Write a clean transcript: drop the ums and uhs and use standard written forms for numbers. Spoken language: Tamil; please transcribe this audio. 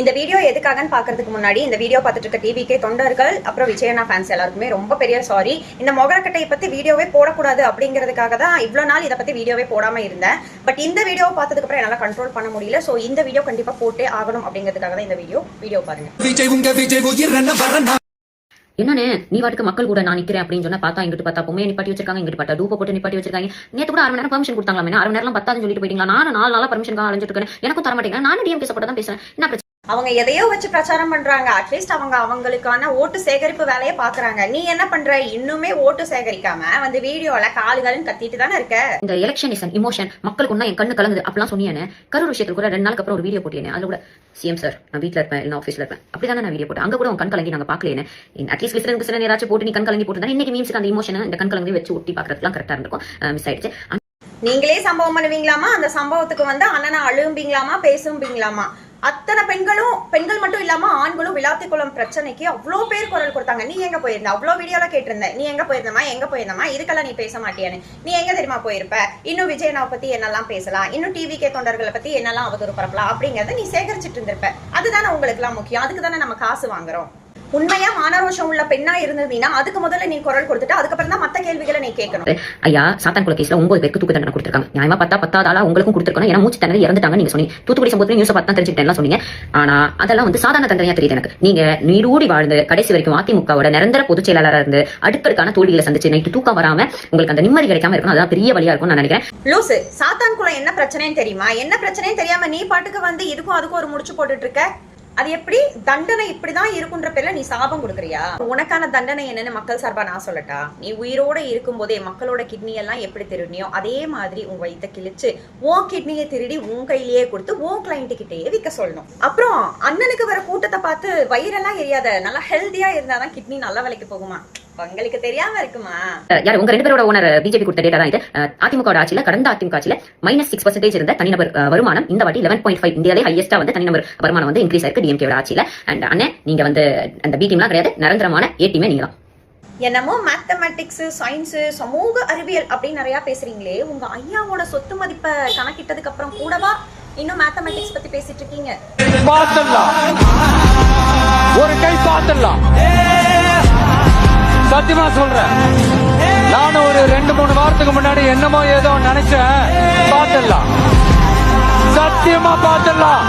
இந்த வீடியோ எதுக்காகன்னு பாக்குறதுக்கு முன்னாடி இந்த வீடியோ பார்த்துட்டு இருக்க டிவிகே தொண்டர்கள் அப்புறம் விஜயண்ணா ஃபேன்ஸ் எல்லாருக்குமே ரொம்ப பெரிய சாரி. இந்த மொகரக்கட்டையை பத்தி வீடியோவே போடக்கூடாது அப்படிங்கிறதுக்காக தான் இவ்வளவு நாள் இதை பத்தி வீடியோவே போடாம இருந்தேன். பட் இந்த வீடியோவை பார்த்ததுக்கு அப்புறம் என்னால கண்ட்ரோல் பண்ண முடியல. சோ இந்த வீடியோ கண்டிப்பா போட்டே ஆகணும் அப்படிங்கிறதுக்காக தான் இந்த வீடியோ பாருங்க. என்னன்னு நீ வாட்டுக்கு மக்கள் கூட நான் நிக்கிறேன் அப்படின்னு சொன்னா பார்த்தா இங்கிட்டு பார்த்தா பொம்மையை நிப்பாட்டி வச்சிருக்காங்க, இங்கிட்டு பார்த்தா டூப்பை போட்டு நிப்பாட்டி வச்சிருக்காங்க. நேற்று கூட 6 மணி நேரம் பெர்மிஷன் கொடுத்தாங்களா? 6 மணி நேரம் பத்தாதுன்னு சொல்லிட்டு போயிட்டீங்களா? நானும் 4 நாளா பெர்மிஷன் அலைஞ்சிட்டு இருக்கேன், எனக்கும் தர மாட்டேங்க. நானும் டிஎம்கே சப்போர்ட் தான் பேசுறேன். என்ன பிரச்சனை? அவங்க எதையோ வச்சு பிரச்சாரம் பண்றாங்க. அட்லீஸ்ட் அவங்களுக்கான ஓட்டு சேகரிப்பு வேலையை பாக்குறாங்க. நீ என்ன பண்ற? இன்னுமே ஓட்டு சேகரிக்காம வந்து வீடியோல காலுகாலும் கத்திட்டு தானே இருக்க. இந்த எலெக்ஷன் இஸ் இமோஷன், மக்களுக்கு ஒன்னா என் கண்ணு கலங்குது அப்படிலாம் சொன்னேன்னு கரூர் விஷயத்துல கூட 2 நாளுக்கு அப்புறம் ஒரு வீடியோ போட்டேன். அதுல கூட சிஎம் சார் நான் வீட்டுல இருப்பேன் இல்ல ஆஃபீஸ்ல இருப்பேன் அப்படிதான் நான் வீடியோ போட்டேன். அங்க கூட உன் கண் கலங்கி நாங்க பாக்கலேன்னு. அட்லீஸ்ட் கிறிஸ்டன் ஏதாச்சும் போட்டு நீ கண் கலங்கி போட்டு இன்னைக்கு மீம்ஸ்க்கு அந்த இமோஷன் இந்த கண் கலங்கி வச்சு ஒட்டி பாக்குறதுலாம் கரெக்டா இருக்கும். மிஸ் ஆயிடுச்சு. நீங்களே சம்பவம் பண்ணுவீங்களாமா? அந்த சம்பவத்துக்கு வந்து அண்ணனா அழும்பீங்களாமா, பேசும்பீங்களாமா? அத்தனை பெண்கள் மட்டும் இல்லாம ஆண்களும் விளாத்திக்குளம் பிரச்சனைக்கு அவ்வளோ பேர் குரல் கொடுத்தாங்க. நீ எங்க போயிருந்த? அவ்வளோ வீடியோல கேட்டிருந்த. நீ எங்க போயிருந்தமா இதுக்கெல்லாம் நீ பேச மாட்டியான்னு. நீ எங்க தெரியுமா போயிருப்ப? இன்னும் விஜயனாவை பத்தி என்னெல்லாம் பேசலாம், இன்னும் டிவிகே தொண்டர்களை பத்தி என்னெல்லாம் அவதூறு பரப்பலாம் அப்படிங்கறத நீ சேகரிச்சுட்டு இருந்திருப்ப. அதுதானே உங்களுக்கு எல்லாம் முக்கியம். அதுக்கு தானே நம்ம காசு வாங்குறோம். உண்மையா மானரோஷம் உள்ள பெண்ணா இருந்ததுன்னா அதுக்கு முதல்ல நீ குரல் கொடுத்துட்டு அதுக்கப்புறம் தான் மத்த கேள்விகளை நீ கேட்கணும். ஐயா, சாத்தான் குல கேஸ்ல 9 பேருக்கு தூக்கு தண்டனை கொடுத்திருக்காங்க. நியாயமா பார்த்தா 10வது ஆளா உங்களுக்கும் கொடுத்திருக்கணும். ஏன்னா மூச்சு தண்டனை இறந்துட்டாங்க நீங்க சொன்னீங்க. தூத்துக்குடி சம்பவத்துல நியூஸ் பார்த்தா தெரிஞ்சுக்கிட்டேன் சொன்னீங்க. ஆனா அதெல்லாம் வந்து சாதாரண தண்டனையா தெரியுது எனக்கு. நீங்க நீடூடி வாழ்ந்து கடைசி வரைக்கும் அதிமுகவோட நிரந்தர பொதுச் செயலாளராக இருந்து அடுக்கடுக்கான தோல்விகளை சந்திச்சு நைட்டு தூக்கம் வராம உங்களுக்கு அந்த நிம்மதி கிடைக்காம இருக்கணும். அதான் பெரிய வழியா இருக்கும் நான் நினைக்கிறேன். லூசு, சாத்தான் குலம் என்ன பிரச்சனைன்னு தெரியுமா? என்ன பிரச்சனைன்னு தெரியாம நீ பாட்டுக்கு வந்து இதுக்கும் அதுக்கும் ஒரு முடிச்சு போட்டுட்டு இருக்க. அது எப்படி? தண்டனை இப்படிதான் இருக்குன்ற பேர்ல நீ சாபம் கொடுக்குறியா? உனக்கான தண்டனை என்னன்னு மக்கள் சார்பா நான் சொல்லட்டா? நீ உயிரோட இருக்கும் போதே மக்களோட கிட்னி எல்லாம் எப்படி திருடினியோ அதே மாதிரி உன் வயித்தை கிழிச்சு உன் கிட்னியை திருடி உன் கையிலேயே கொடுத்து உன் கிளைண்ட் கிட்டேயே விற்க சொல்லணும். அப்புறம் அண்ணனுக்கு வர கூட்டத்தை பார்த்து வயிறெல்லாம் எரியாத. நல்லா ஹெல்தியா இருந்தாதான் கிட்னி நல்ல விலைக்கு போகுமா? உங்களுக்கு தெரியாம இருக்குமா? யார் உங்க 2 பேரோட ஓனர் பிஜேபி கொடுத்த டேட்டா தான் இது. அதிமுக ஆட்சியில கடந்த அதிமுக ஆட்சியில -6% இருந்த தனிநபர் வருமானம் இந்த வாட்டி 11.5 இந்தியாவிலே ஹையஸ்டா வந்து தனிநபர் வருமானம் வந்து இன்க்ரீஸ் ஆயிருக்கு டிஎம்கே ஆட்சியில. அண்ட் அண்ணே நீங்க வந்து அந்த பி டீம்லாம் கிடையாது, நிரந்தரமான ஏ டீமே நீங்க தான். என்னமோ மேத்தமெட்டிக்ஸ், சயின்ஸ், சமூக அறிவியல் அப்படின்னு நிறைய பேசுறீங்களே, உங்க ஐயாவோட சொத்து மதிப்பை கணக்கிட்டதுக்கு அப்புறம் கூடவா இன்னும் மேத்தமெட்டிக்ஸ் பத்தி பேசிட்டு இருக்கீங்க? ஒரு கை பாத்துடலாம், சத்தியமா சொல்றேன். நானும் ஒரு 2-3 வாரத்துக்கு முன்னாடி என்னமோ ஏதோ நினைச்சேன். பாத்துடலாம், சத்தியமா பாத்துடலாம்.